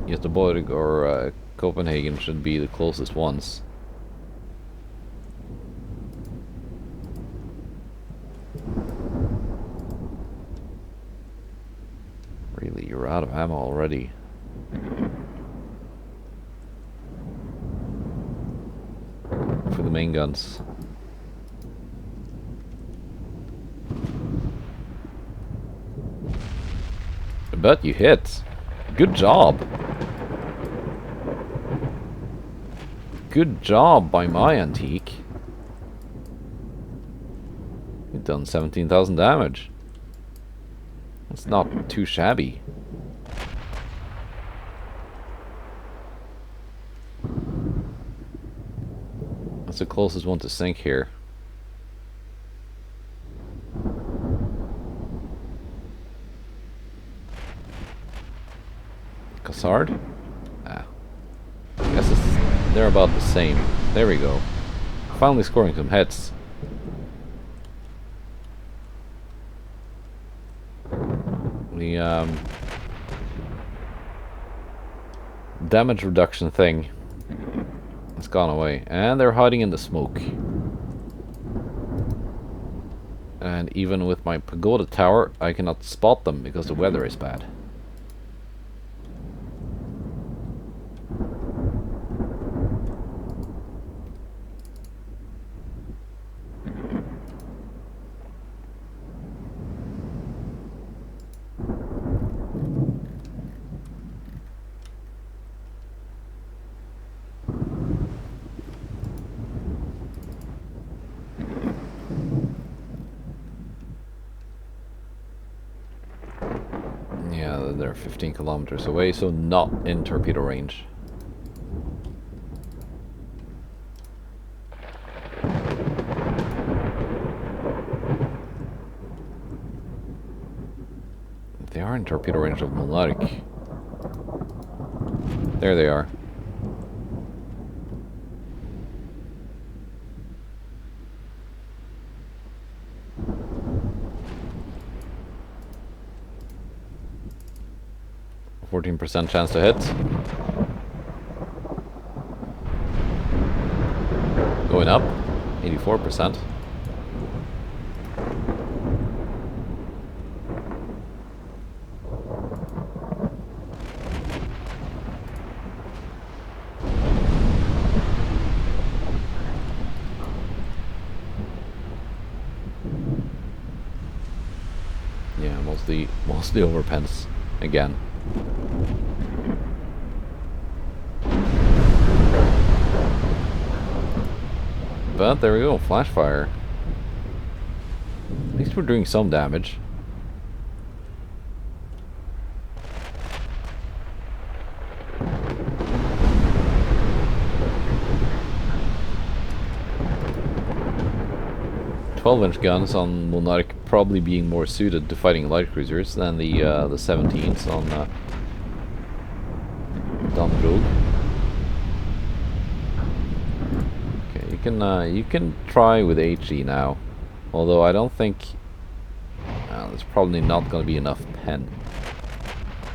Göteborg or Copenhagen should be the closest ones. Really, you're out of ammo already. For the main guns. But you hit. Good job. Good job by my antique. You've done 17,000 damage. That's not too shabby. That's the closest one to sink here. Cassard? Ah. I guess they're about the same. There we go. Finally scoring some hits. The damage reduction thing has gone away, and they're hiding in the smoke. And even with my pagoda tower, I cannot spot them because the weather is bad. Yeah, they're 15 kilometers away, so not in torpedo range. They are in torpedo range of Monarch. There they are. A 14% chance to hit. Going up, 84%. Yeah, mostly overpens again. But there we go, flash fire. At least we're doing some damage. "12-inch guns on Monarch probably being more suited to fighting light cruisers than the 17s on Dannebrog. Okay, you can try with HE now, although I don't think there's probably not going to be enough pen.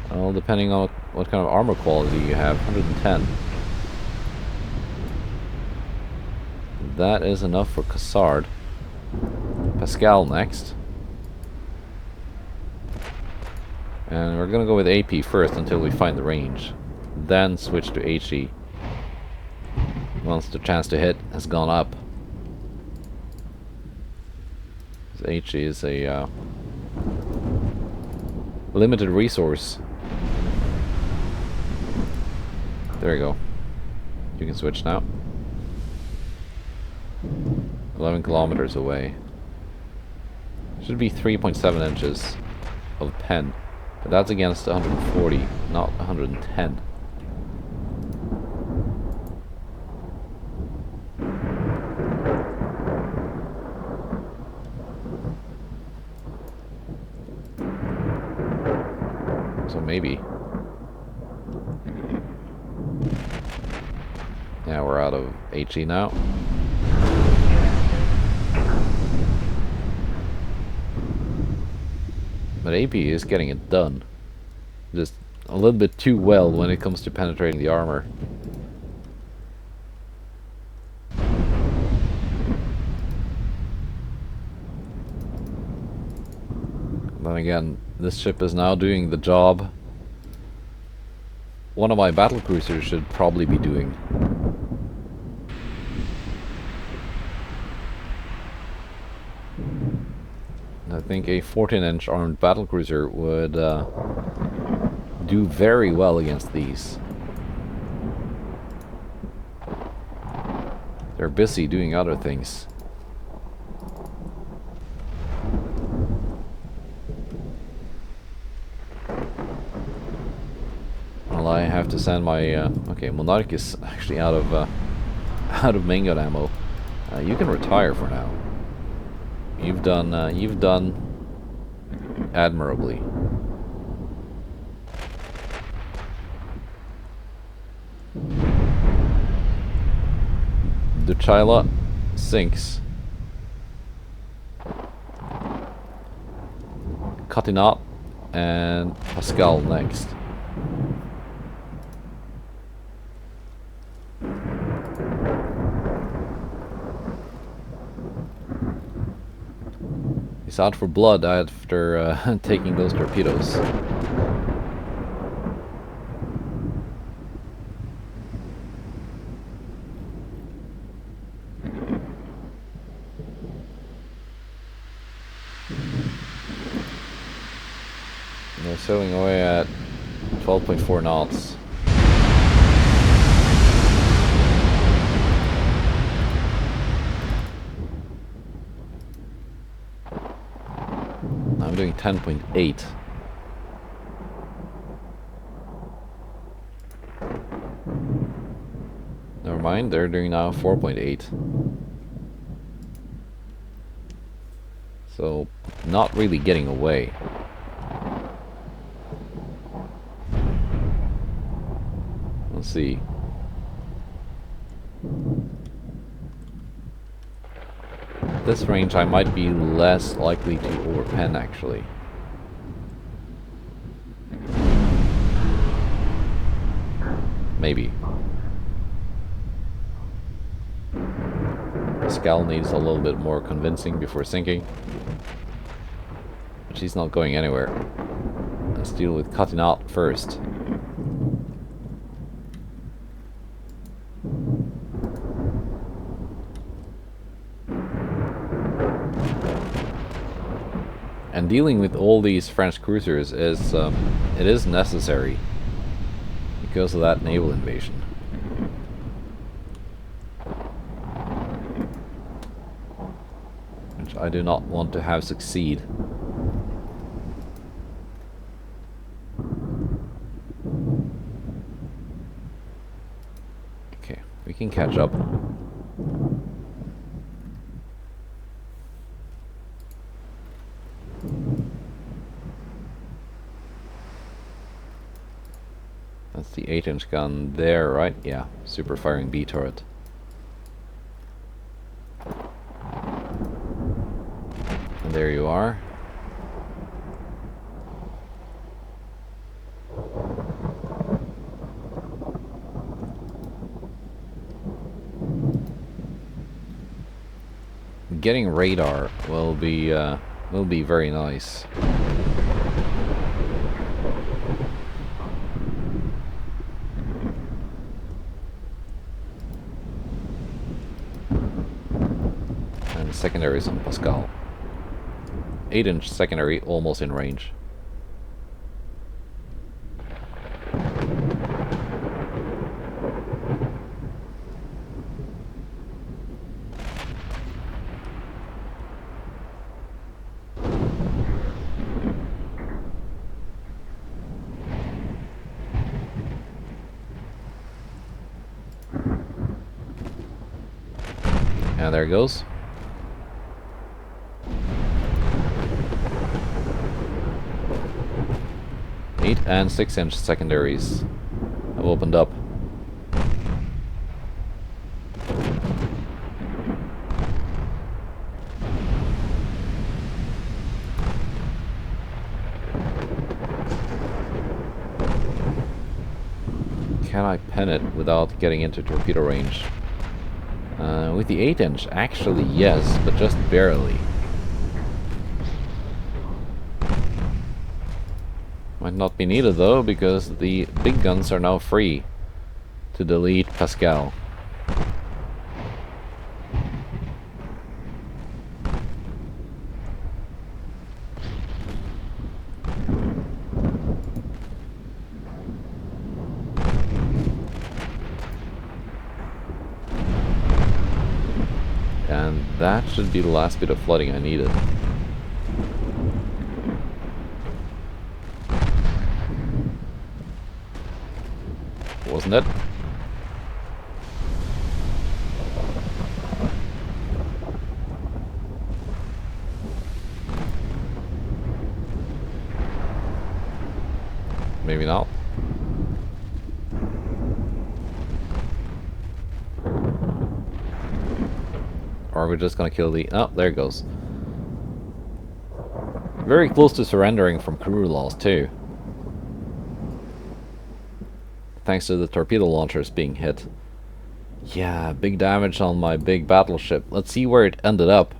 Well, depending on what kind of armor quality you have, 110. That is enough for Cassard. Pascal next. And we're gonna go with AP first until we find the range. Then switch to HE once the chance to hit has gone up. HE is a limited resource. There you go. You can switch now. 11 kilometers away. Should be 3.7 inches of pen, but that's against 140, not 110. So maybe. Yeah, we're out of HE now. But AP is getting it done. Just a little bit too well when it comes to penetrating the armor. Then again, this ship is now doing the job one of my battle cruisers should probably be doing. I think a 14-inch armed battlecruiser would do very well against these. They're busy doing other things. Well, I have to send my okay, Monarch is actually out of main gun ammo. You can retire for now. You've done admirably. Duchaila sinks. Catinat and Pascal next. He's out for blood after taking those torpedoes. They're sailing away at 12.4 knots. I'm doing 10.8. Never mind, they're doing now 4.8. So, not really getting away. Let's see. At this range I might be less likely to overpen actually. Maybe. Pascal needs a little bit more convincing before sinking. But she's not going anywhere. Let's deal with cutting out first. And dealing with all these French cruisers is, it is necessary because of that naval invasion. Which I do not want to have succeed. Okay, we can catch up. That's the 8-inch gun there, right? Yeah, super firing B turret. And there you are. Getting radar will be very nice. And secondaries on Pascal. 8-inch secondary almost in range. And there it goes. And 6-inch secondaries have opened up. Can I pen it without getting into torpedo range? With the 8-inch, actually yes, but just barely. Might not be needed though, because the big guns are now free to delete Pascal. And that should be the last bit of flooding I needed. Wasn't it? Maybe not. Or we're just gonna kill the... Oh, there it goes. Very close to surrendering from crew loss too. Thanks to the torpedo launchers being hit. Yeah, big damage on my big battleship. Let's see where it ended up.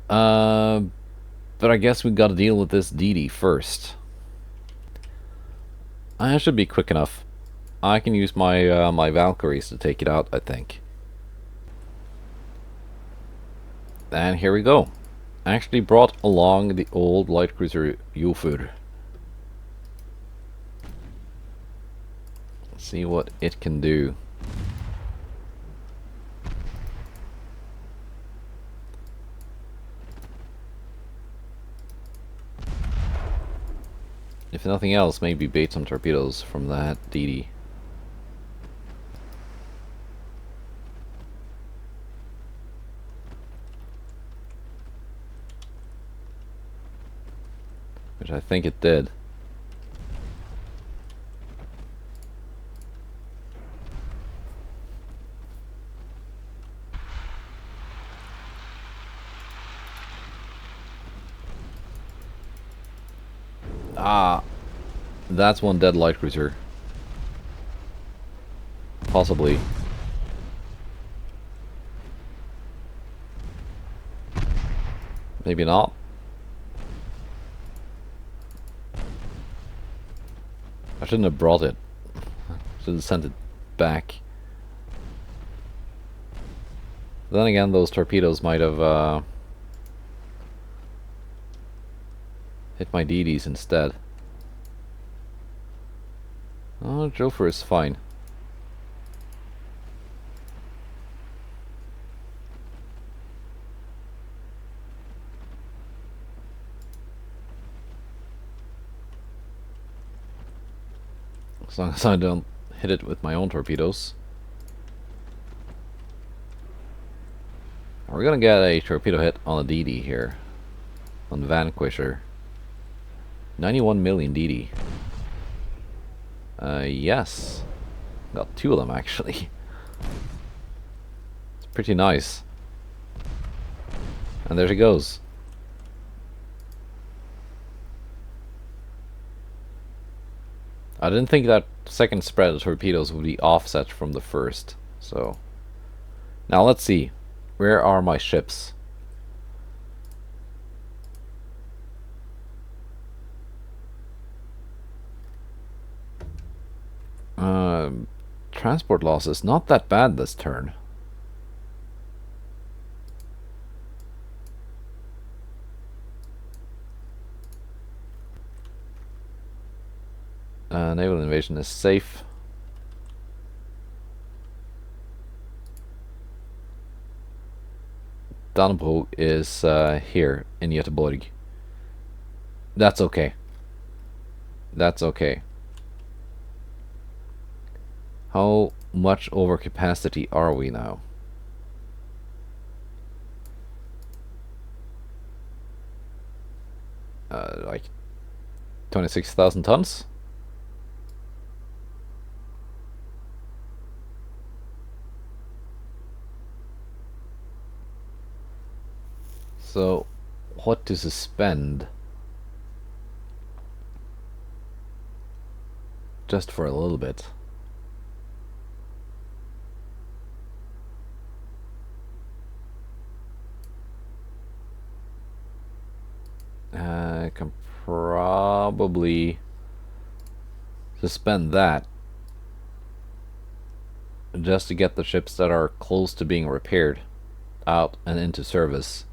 Uh, but I guess we gotta deal with this DD first. I should be quick enough. I can use my my Valkyries to take it out, I think. And here we go. I actually brought along the old light cruiser UAD. Let's see what it can do. If nothing else, maybe bait some torpedoes from that DD. Which I think it did. Ah, that's one dead light cruiser. Possibly. Maybe not. I shouldn't have brought it. Should have sent it back. Then again, those torpedoes might have hit my DDs instead. Oh, Jofer is fine. As long as I don't hit it with my own torpedoes. We're gonna get a torpedo hit on a DD here. On Vanquisher. 91 million DD. Yes. Got two of them actually. It's pretty nice. And there she goes. I didn't think that second spread of torpedoes would be offset from the first. So now let's see. Where are my ships? Transport losses not that bad this turn. Naval invasion is safe. Dannebrog is here in Göteborg. That's okay. That's okay. How much over capacity are we now? Like 26,000 tons? So, what to suspend? Just for a little bit. I can probably suspend that just to get the ships that are close to being repaired out and into service.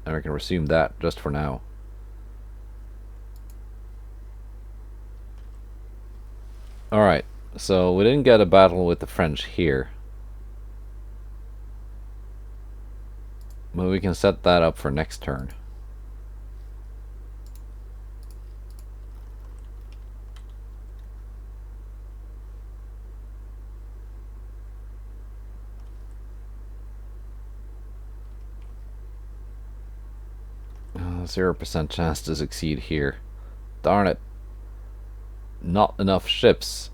And we can resume that just for now. Alright, so we didn't get a battle with the French here. But we can set that up for next turn. Oh, 0% chance to succeed here. Darn it. Not enough ships.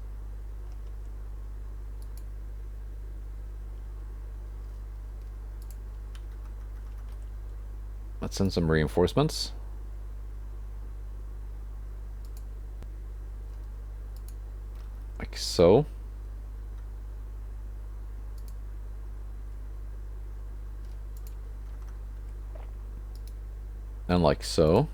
Let's send some reinforcements. Like so. And like so.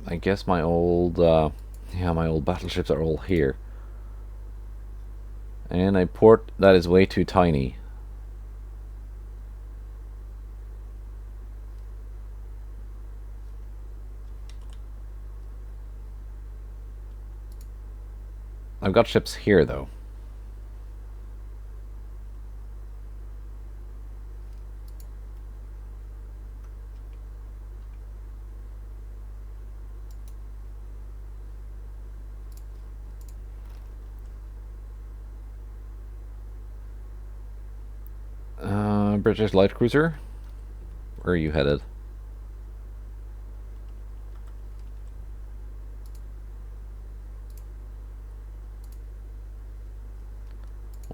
I guess my old, my old battleships are all here. And a port that is way too tiny. I've got ships here, though. British light cruiser? Where are you headed?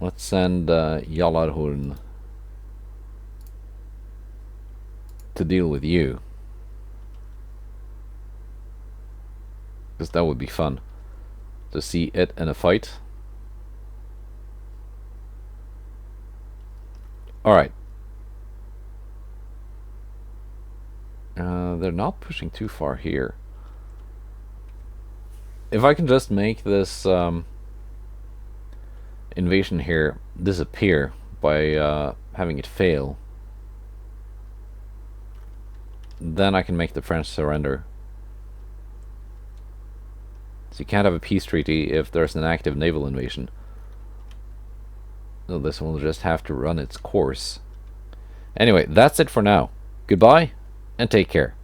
Let's send Jallarhorn to deal with you. Because that would be fun. To see it in a fight. Alright. They're not pushing too far here. If I can just make this invasion here disappear by having it fail, then I can make the French surrender. So you can't have a peace treaty if there's an active naval invasion. So this one will just have to run its course. Anyway, that's it for now. Goodbye, and take care.